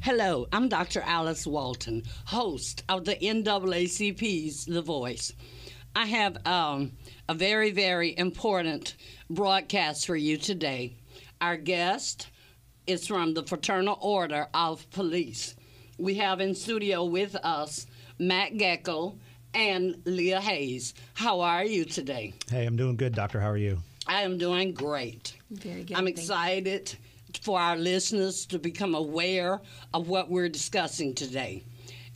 Hello, I'm Dr. Alice Walton, host of the NAACP's The Voice. I have a very, very important broadcast for you today. Our guest is from the Fraternal Order of Police. We have in studio with us Matt Goeckel and Leah Hayes. How are you today? Hey, I'm doing good, Doctor. How are you? I am doing great. Very good. I'm excited for our listeners to become aware of what we're discussing today.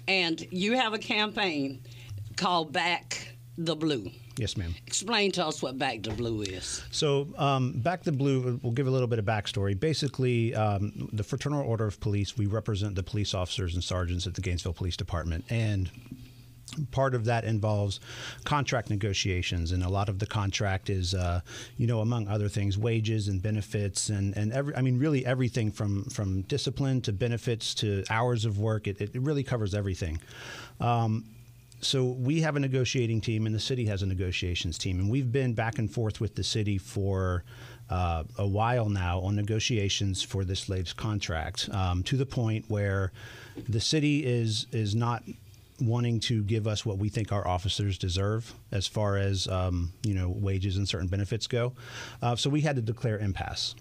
And you have a campaign called Back the Blue. Yes, ma'am. Explain to us what Back the Blue is. So, Back the Blue, we'll give a little bit of backstory. Basically, the Fraternal Order of Police, we represent the police officers and sergeants at the Gainesville Police Department. And part of that involves contract negotiations, and a lot of the contract is, among other things, wages and benefits, and really everything from discipline to benefits to hours of work. It really covers everything. So we have a negotiating team, and the city has a negotiations team, and we've been back and forth with the city for a while now on negotiations for this latest contract, to the point where the city is not wanting to give us what we think our officers deserve as far as wages and certain benefits go. So we had to declare impasse.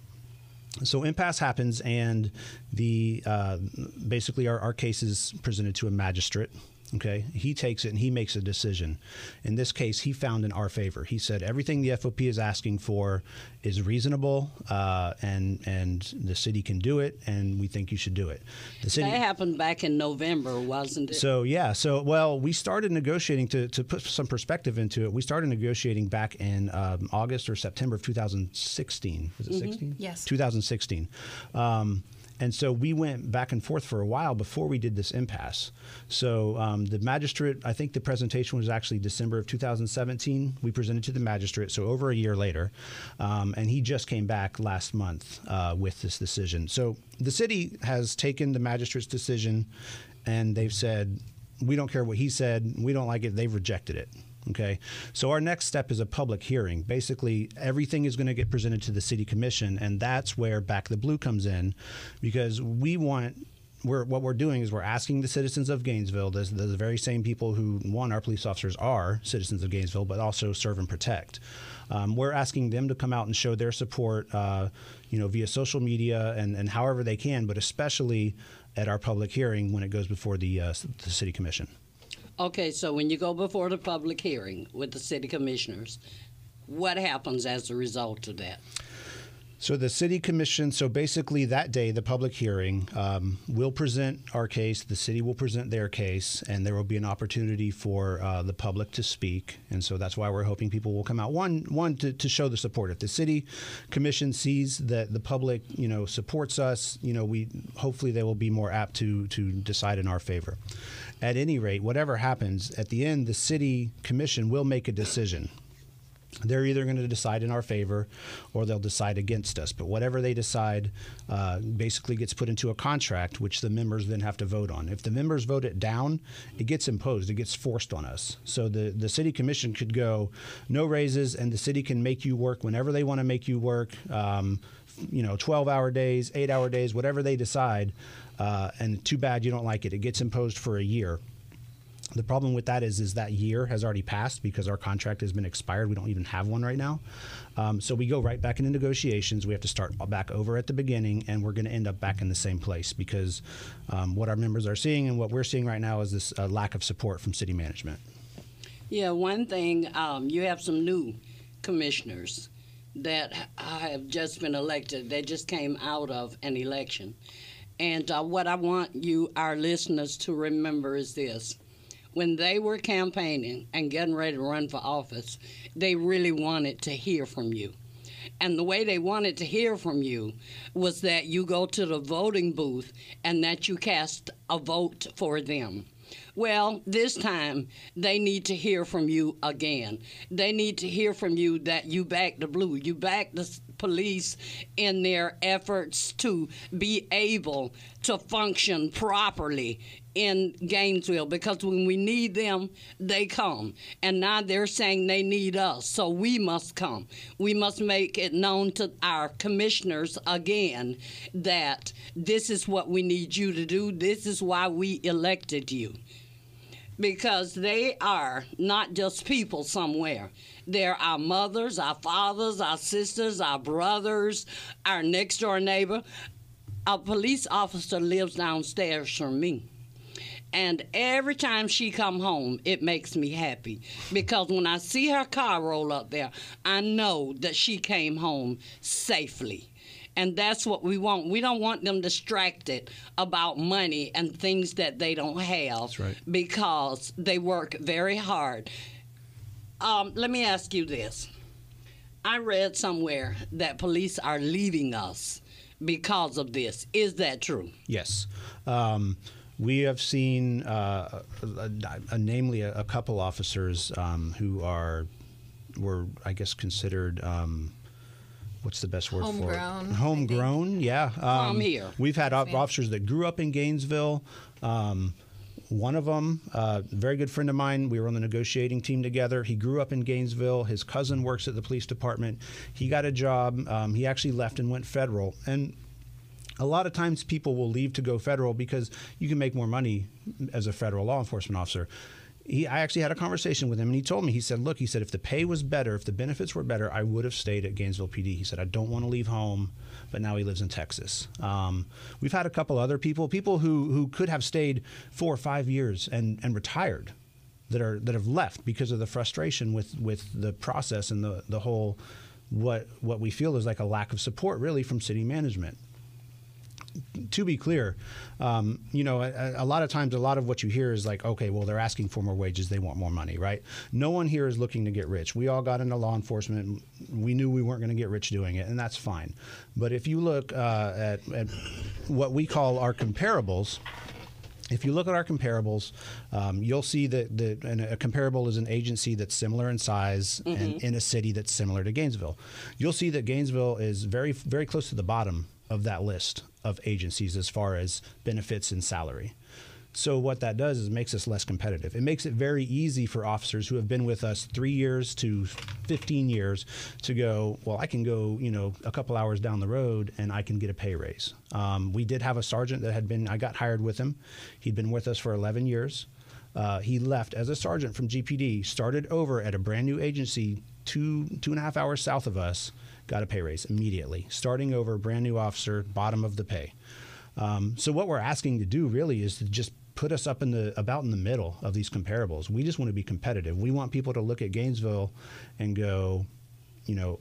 So impasse happens, and basically our case is presented to a magistrate. Okay, he takes it and he makes a decision. In this case, he found in our favor. He said everything the FOP is asking for is reasonable, and the city can do it, and we think you should do it. The city, that happened back in November, wasn't it? So we started negotiating to put some perspective into it. We started negotiating back in August or September of 2016. Was it 16? Yes. 2016. And so we went back and forth for a while before we did this impasse. So the magistrate, I think the presentation was actually December of 2017. We presented to the magistrate, so over a year later. And he just came back last month with this decision. So the city has taken the magistrate's decision, and they've said, we don't care what he said. We don't like it. They've rejected it. Okay, so our next step is a public hearing. Basically, everything is going to get presented to the city commission, and that's where Back the Blue comes in, because what we're doing is we're asking the citizens of Gainesville, the very same people who, our police officers are citizens of Gainesville, but also serve and protect. We're asking them to come out and show their support, via social media and however they can, but especially at our public hearing when it goes before the city commission. Okay, so when you go before the public hearing with the city commissioners, what happens as a result of that? So the city commission, so basically that day, the public hearing, will present our case, the city will present their case, and there will be an opportunity for the public to speak. And so that's why we're hoping people will come out. One to show the support. If the city commission sees that the public, supports us, hopefully they will be more apt to decide in our favor. At any rate, whatever happens, at the end, the city commission will make a decision. They're either going to decide in our favor or they'll decide against us. But whatever they decide basically gets put into a contract, which the members then have to vote on. If the members vote it down, it gets imposed. It gets forced on us. So the city commission could go, no raises, and the city can make you work whenever they want to make you work, 12-hour days, 8-hour days, whatever they decide. And too bad you don't like it. It gets imposed for a year. The problem with that is that year has already passed because our contract has been expired. We don't even have one right now. So we go right back into negotiations. We have to start back over at the beginning, and we're going to end up back in the same place because what our members are seeing and what we're seeing right now is this lack of support from city management. Yeah, one thing, you have some new commissioners that have just been elected. They just came out of an election. And what I want our listeners, to remember is this. When they were campaigning and getting ready to run for office, they really wanted to hear from you. And the way they wanted to hear from you was that you go to the voting booth and that you cast a vote for them. Well, this time, they need to hear from you again. They need to hear from you that you back the blue. You back the police in their efforts to be able to function properly in Gainesville, because when we need them, they come. And now they're saying they need us, so we must come. We must make it known to our commissioners again that this is what we need you to do. This is why we elected you. Because they are not just people somewhere. They're our mothers, our fathers, our sisters, our brothers, our next-door neighbor. A police officer lives downstairs from me. And every time she come home, it makes me happy. Because when I see her car roll up there, I know that she came home safely. And that's what we want. We don't want them distracted about money and things that they don't have. That's right. Because they work very hard. Let me ask you this. I read somewhere that police are leaving us because of this. Is that true? Yes. We have seen, namely, a couple officers who were, I guess, considered, what's the best word for it? Homegrown, yeah. From here. We've had officers that grew up in Gainesville. One of them, a very good friend of mine, we were on the negotiating team together. He grew up in Gainesville. His cousin works at the police department. He got a job. He actually left and went federal. And a lot of times people will leave to go federal because you can make more money as a federal law enforcement officer. I actually had a conversation with him, and he told me, he said, look, he said, if the pay was better, if the benefits were better, I would have stayed at Gainesville PD. He said, I don't want to leave home, but now he lives in Texas. We've had a couple other people who could have stayed 4 or 5 years and retired that have left because of the frustration with the process and the whole, what we feel is like a lack of support really from city management. To be clear, a lot of times, a lot of what you hear is like, okay, well, they're asking for more wages. They want more money, right? No one here is looking to get rich. We all got into law enforcement. We knew we weren't going to get rich doing it, and that's fine. But if you look at what we call our comparables, if you look at our comparables, you'll see that a comparable is an agency that's similar in size and in a city that's similar to Gainesville. You'll see that Gainesville is very, very close to the bottom of that list of agencies as far as benefits and salary. So what that does is makes us less competitive. It makes it very easy for officers who have been with us 3 years to 15 years to go, well, I can go, a couple hours down the road and I can get a pay raise. We did have a sergeant that I got hired with him. He'd been with us for 11 years. He left as a sergeant from GPD, started over at a brand new agency 2.5 hours south of us, got a pay raise immediately. Starting over, brand new officer, bottom of the pay. So what we're asking to do really is to just put us up about in the middle of these comparables. We just want to be competitive. We want people to look at Gainesville and go,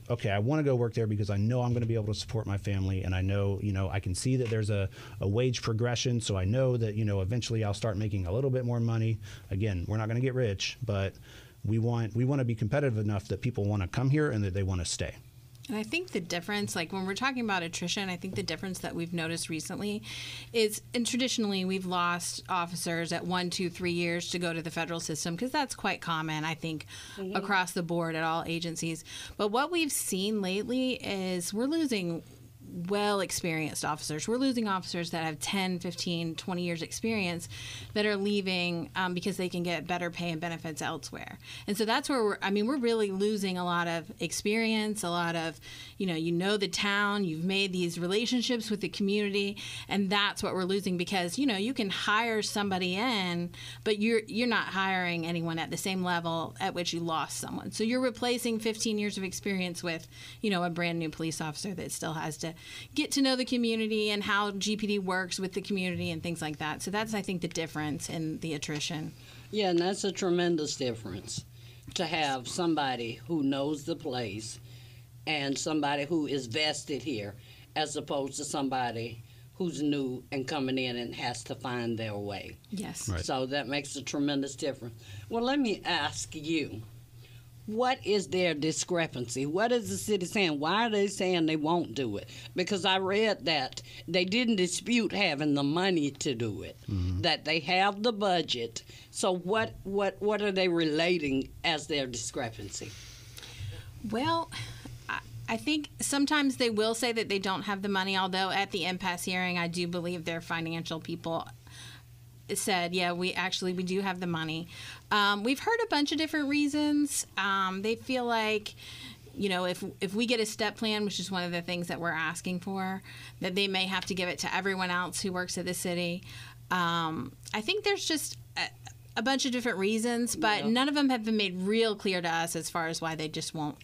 okay, I want to go work there because I know I'm going to be able to support my family, and I know, I can see that there's a wage progression, so I know that, eventually I'll start making a little bit more money. Again, we're not going to get rich, but we want to be competitive enough that people want to come here and that they want to stay. And I think the difference, like when we're talking about attrition, I think the difference that we've noticed recently is, and traditionally we've lost officers at 1, 2, 3 years to go to the federal system, because that's quite common, I think, across the board at all agencies. But what we've seen lately is we're losing well-experienced officers. We're losing officers that have 10, 15, 20 years experience that are leaving because they can get better pay and benefits elsewhere. And so that's where we're really losing a lot of experience, a lot of, the town, you've made these relationships with the community, and that's what we're losing because, you can hire somebody in, but you're not hiring anyone at the same level at which you lost someone. So you're replacing 15 years of experience with, a brand new police officer that still has to get to know the community and how GPD works with the community and things like that. So that's, I think, the difference in the attrition. Yeah, and that's a tremendous difference, to have somebody who knows the place and somebody who is vested here, as opposed to somebody who's new and coming in and has to find their way. Yes. Right. So that makes a tremendous difference. Well, let me ask you, what is their discrepancy? What is the city saying? Why are they saying they won't do it? Because I read that they didn't dispute having the money to do it, that they have the budget. So what are they relating as their discrepancy? Well, I think sometimes they will say that they don't have the money, although at the impasse hearing, I do believe their financial people said, yeah, we do have the money. We've heard a bunch of different reasons. They feel like, if we get a step plan, which is one of the things that we're asking for, that they may have to give it to everyone else who works at the city. I think there's just a bunch of different reasons, but none of them have been made real clear to us as far as why they just won't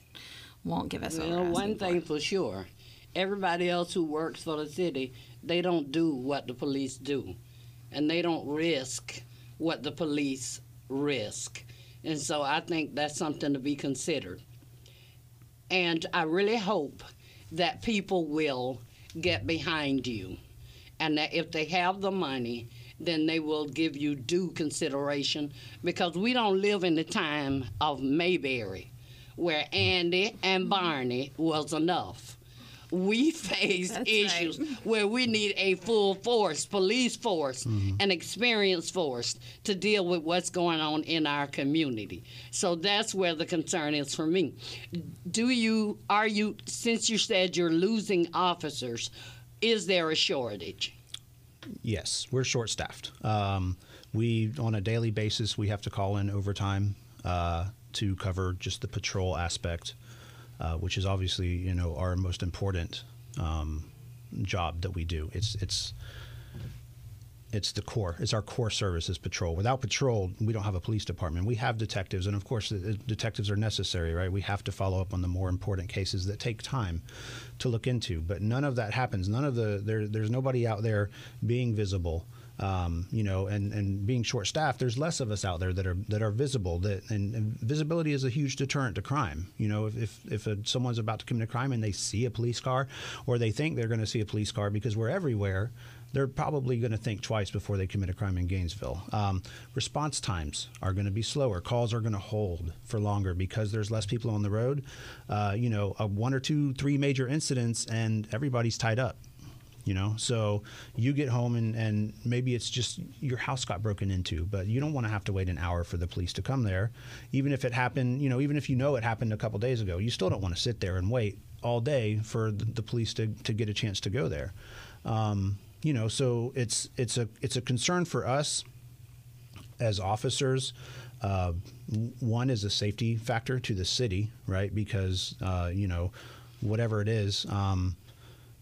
give us what we're asking one thing for sure, everybody else who works for the city, they don't do what the police do. And they don't risk what the police risk. And so I think that's something to be considered. And I really hope that people will get behind you, and that if they have the money, then they will give you due consideration, because we don't live in the time of Mayberry, where Andy and Barney was enough. We face issues where we need a full force, police force, an experienced force to deal with what's going on in our community. So that's where the concern is for me. Since you said you're losing officers, is there a shortage? Yes, we're short-staffed. We, on a daily basis, we have to call in overtime to cover just the patrol aspect. Which is obviously, our most important job that we do. It's the core. It's our core service is patrol. Without patrol, we don't have a police department. We have detectives, and of course, the detectives are necessary, right? We have to follow up on the more important cases that take time to look into. But none of that happens. There's nobody out there being visible. And being short-staffed, there's less of us out there that are visible. And visibility is a huge deterrent to crime. If someone's about to commit a crime and they see a police car, or they think they're going to see a police car because we're everywhere, they're probably going to think twice before they commit a crime in Gainesville. Response times are going to be slower. Calls are going to hold for longer because there's less people on the road. One or two, three major incidents, and everybody's tied up. So you get home and maybe it's just your house got broken into, but you don't want to have to wait an hour for the police to come there. Even if it happened, even if it happened a couple days ago, you still don't want to sit there and wait all day for the police to get a chance to go there. So it's a concern for us as officers. One is a safety factor to the city, right? Because, whatever it is,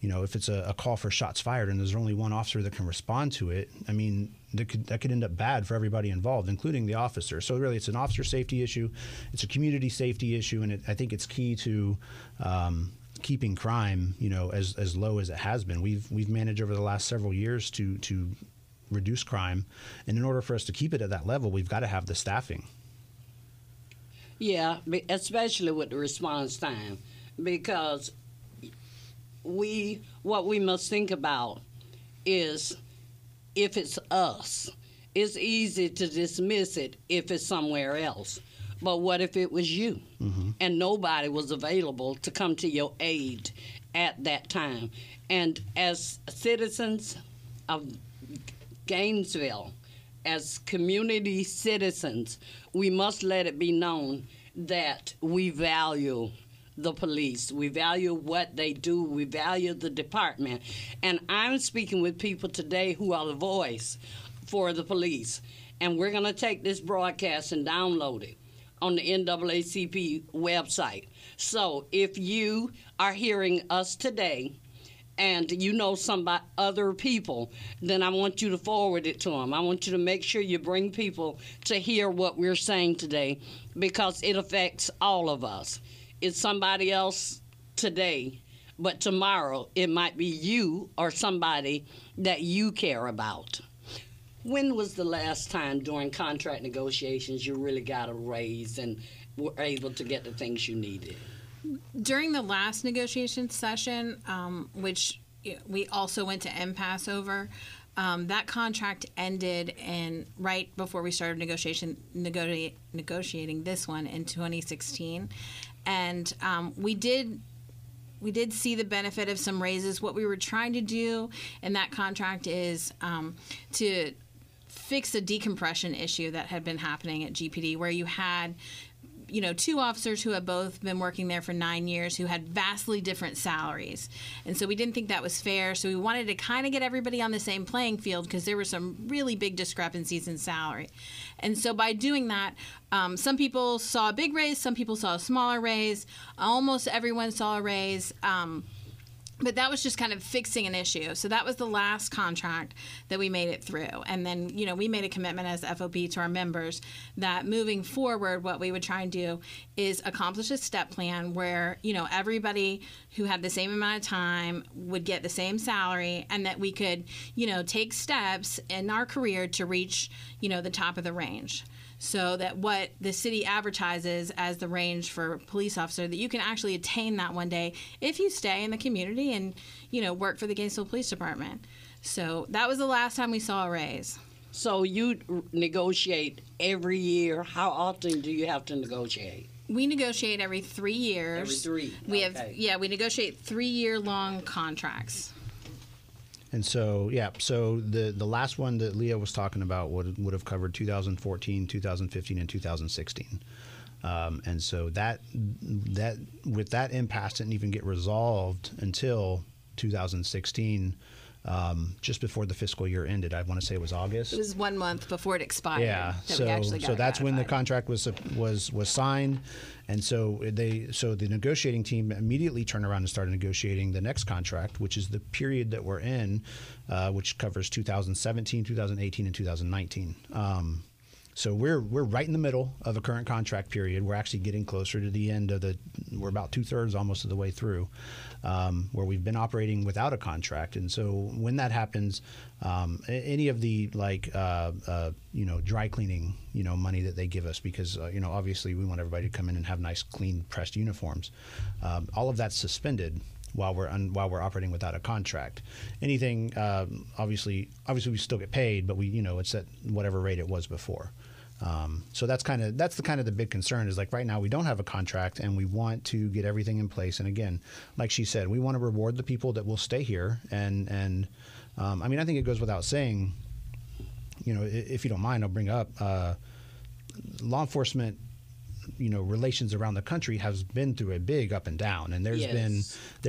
if it's a call for shots fired and there's only one officer that can respond to it, I mean, that could end up bad for everybody involved, including the officer. So really, it's an officer safety issue. It's a community safety issue, and I think it's key to keeping crime, as low as it has been. We've managed over the last several years to reduce crime, and in order for us to keep it at that level, we've got to have the staffing. Yeah, especially with the response time, because what we must think about is if it's us. It's easy to dismiss it if it's somewhere else. But what if it was you and nobody was available to come to your aid at that time? And as citizens of Gainesville, as community citizens, we must let it be known that we value the police. We value what they do. We value the department. And I'm speaking with people today who are the voice for the police. And we're going to take this broadcast and download it on the NAACP website. So if you are hearing us today and you know other people, then I want you to forward it to them. I want you to make sure you bring people to hear what we're saying today, because it affects all of us. It's somebody else today, but tomorrow it might be you or somebody that you care about. When was the last time during contract negotiations you really got a raise and were able to get the things you needed? During the last negotiation session, which we also went to impasse over, that contract ended right before we started negotiating this one in 2016. And we did see the benefit of some raises. What we were trying to do in that contract is to fix a decompression issue that had been happening at GPD, where you had two officers who had both been working there for 9 years who had vastly different salaries. And so we didn't think that was fair. So we wanted to kind of get everybody on the same playing field because there were some really big discrepancies in salary. And so by doing that, some people saw a big raise, some people saw a smaller raise. Almost everyone saw a raise. But that was just kind of fixing an issue. So that was the last contract that we made it through. And then, we made a commitment as FOP to our members that moving forward, what we would try and do is accomplish a step plan where, everybody who had the same amount of time would get the same salary, and that we could, take steps in our career to reach, the top of the range. So that what the city advertises as the range for a police officer, that you can actually attain that one day if you stay in the community and, work for the Gainesville Police Department. So that was the last time we saw a raise. So you negotiate every year. How often do you have to negotiate? We negotiate every 3 years. Every 3? We negotiate 3-year-long contracts. And so, so the last one that Leah was talking about would have covered 2014, 2015, and 2016. And so that with that impasse didn't even get resolved until 2016, just before the fiscal year ended. I want to say it was August. It was 1 month before it expired. Yeah, so that's when the contract was signed, and so the negotiating team immediately turned around and started negotiating the next contract, which is the period that we're in, which covers 2017, 2018, and 2019. So we're right in the middle of a current contract period. We're actually getting closer to the end of we're about 2/3 almost of the way through, where we've been operating without a contract. And so when that happens, any of the dry cleaning, money that they give us, because, obviously we want everybody to come in and have nice, clean, pressed uniforms. All of that's suspended while we're operating without a contract. Anything, obviously we still get paid, but it's at whatever rate it was before. So that's the big concern is, like, right now we don't have a contract and we want to get everything in place. And again, like she said, we want to reward the people that will stay here. And I think it goes without saying, if you don't mind, I'll bring up law enforcement relations around the country has been through a big up and down, and there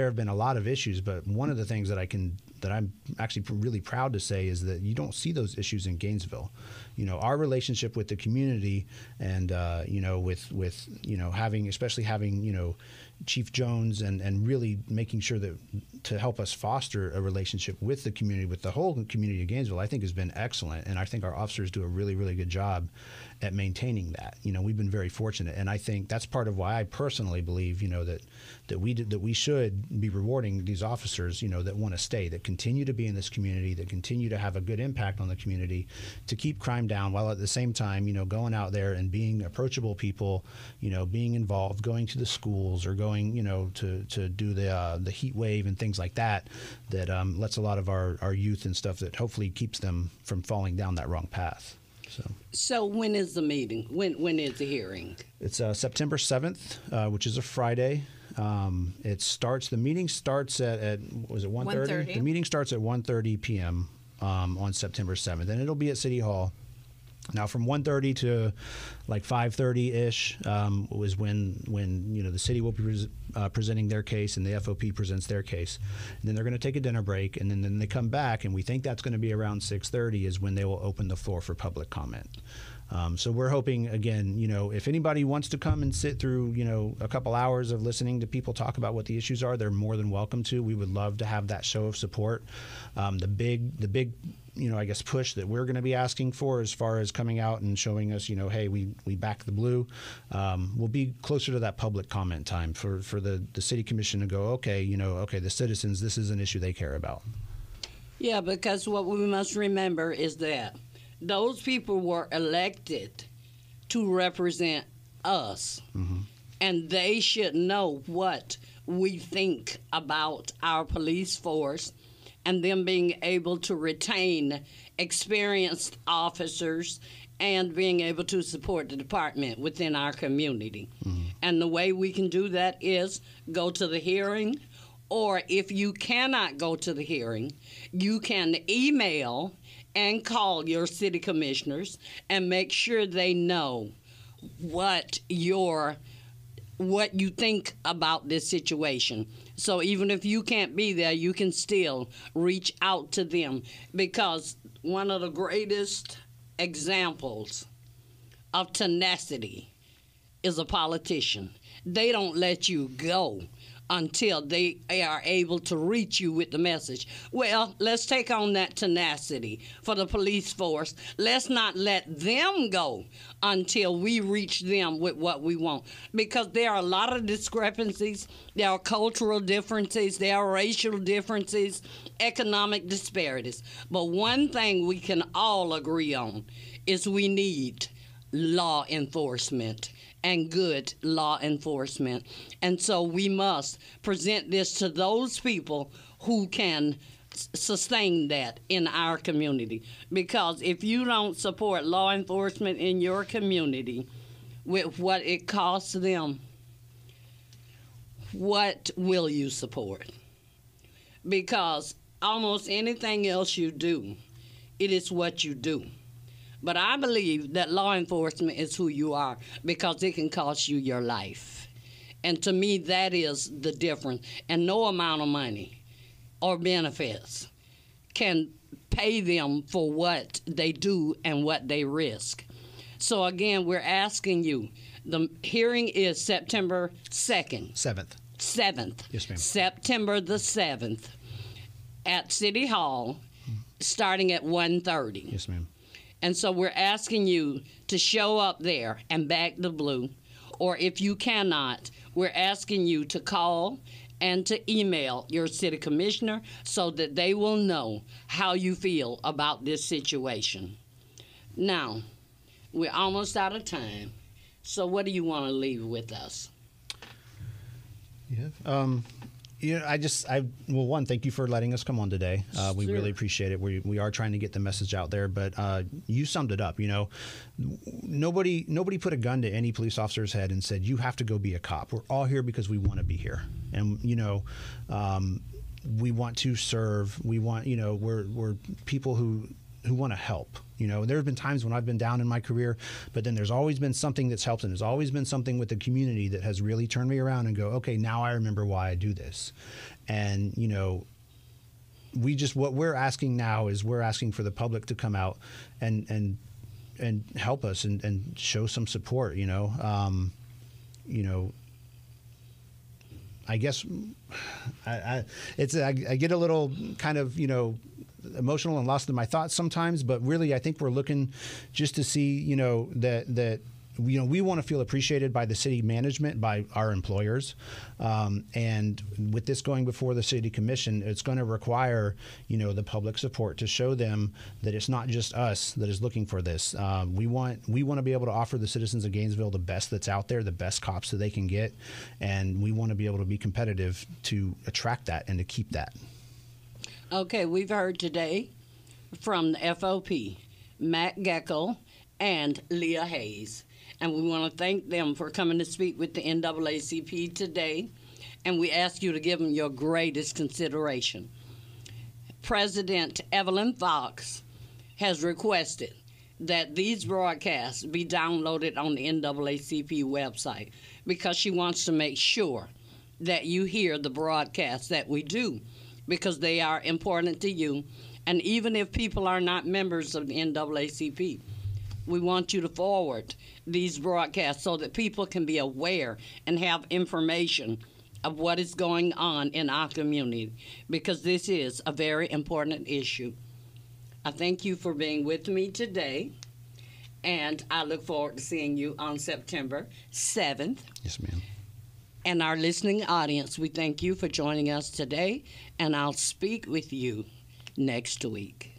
have been a lot of issues. But one of the things that I'm actually really proud to say is that you don't see those issues in Gainesville. Our relationship with the community, and with having Chief Jones and really making sure that to help us foster a relationship with the community, with the whole community of Gainesville, I think has been excellent. And I think our officers do a really, really good job at maintaining that. We've been very fortunate, and I think that's part of why I personally believe, that we should be rewarding these officers, that want to stay, that continue to be in this community, that continue to have a good impact on the community, to keep crime down, while at the same time, going out there and being approachable people, being involved, going to the schools or going, to do the heat wave and things like that, that lets a lot of our youth and stuff, that hopefully keeps them from falling down that wrong path. So when is the meeting? When is the hearing? It's September 7th, which is a Friday. The meeting starts at was it 1:30? The meeting starts at 1:30 p.m. On September 7th, and it'll be at City Hall. Now, from 1:30 to like 5:30-ish was when the city will be presenting their case and the FOP presents their case. And then they're going to take a dinner break, and then they come back, and we think that's going to be around 6:30 is when they will open the floor for public comment. So we're hoping, again, if anybody wants to come and sit through, a couple hours of listening to people talk about what the issues are, they're more than welcome to. We would love to have that show of support. The big push that we're going to be asking for, as far as coming out and showing us, hey, we back the blue, will be closer to that public comment time for the city commission to go, okay, the citizens, this is an issue they care about. Yeah, because what we must remember is that those people were elected to represent us, and they should know what we think about our police force, and them being able to retain experienced officers and being able to support the department within our community. And the way we can do that is go to the hearing, or if you cannot go to the hearing, you can email and call your city commissioners and make sure they know what you think about this situation. So even if you can't be there, you can still reach out to them, because one of the greatest examples of tenacity is a politician. They don't let you go until they are able to reach you with the message. Well, let's take on that tenacity for the police force. Let's not let them go until we reach them with what we want. Because there are a lot of discrepancies. There are cultural differences. There are racial differences, economic disparities. But one thing we can all agree on is we need law enforcement, and good law enforcement. And so we must present this to those people who can sustain that in our community. Because if you don't support law enforcement in your community with what it costs them, what will you support? Because almost anything else you do, it is what you do. But I believe that law enforcement is who you are, because it can cost you your life. And to me, that is the difference. And no amount of money or benefits can pay them for what they do and what they risk. So again, we're asking you, the hearing is September 2nd. 7th. Yes, ma'am. September the 7th at City Hall, starting at 1:30. Yes, ma'am. And so we're asking you to show up there and back the blue. Or if you cannot, we're asking you to call and to email your city commissioner so that they will know how you feel about this situation. Now, we're almost out of time. So what do you want to leave with us? Yeah. Well, one, thank you for letting us come on today. We Sure. really appreciate it. We are trying to get the message out there, but you summed it up. Nobody put a gun to any police officer's head and said, you have to go be a cop. We're all here because we want to be here. And, we want to serve. We want, we're people who want to help. There have been times when I've been down in my career, but then there's always been something that's helped, and there's always been something with the community that has really turned me around and go, okay, now I remember why I do this. And, what we're asking now is we're asking for the public to come out and help us and show some support, I guess I get a little kind of, emotional and lost in my thoughts sometimes, but really I think we're looking just to see, that we want to feel appreciated by the city management, by our employers. And with this going before the city commission, it's going to require, the public support to show them that it's not just us that is looking for this. We want to be able to offer the citizens of Gainesville the best that's out there, the best cops that they can get. And we want to be able to be competitive to attract that and to keep that. Okay, we've heard today from the FOP, Matt Goeckel and Leah Hayes. And we want to thank them for coming to speak with the NAACP today. And we ask you to give them your greatest consideration. President Evelyn Fox has requested that these broadcasts be downloaded on the NAACP website because she wants to make sure that you hear the broadcasts that we do, because they are important to you. And even if people are not members of the NAACP, we want you to forward these broadcasts so that people can be aware and have information of what is going on in our community, because this is a very important issue. I thank you for being with me today, and I look forward to seeing you on September 7th. Yes, ma'am. And our listening audience, we thank you for joining us today, and I'll speak with you next week.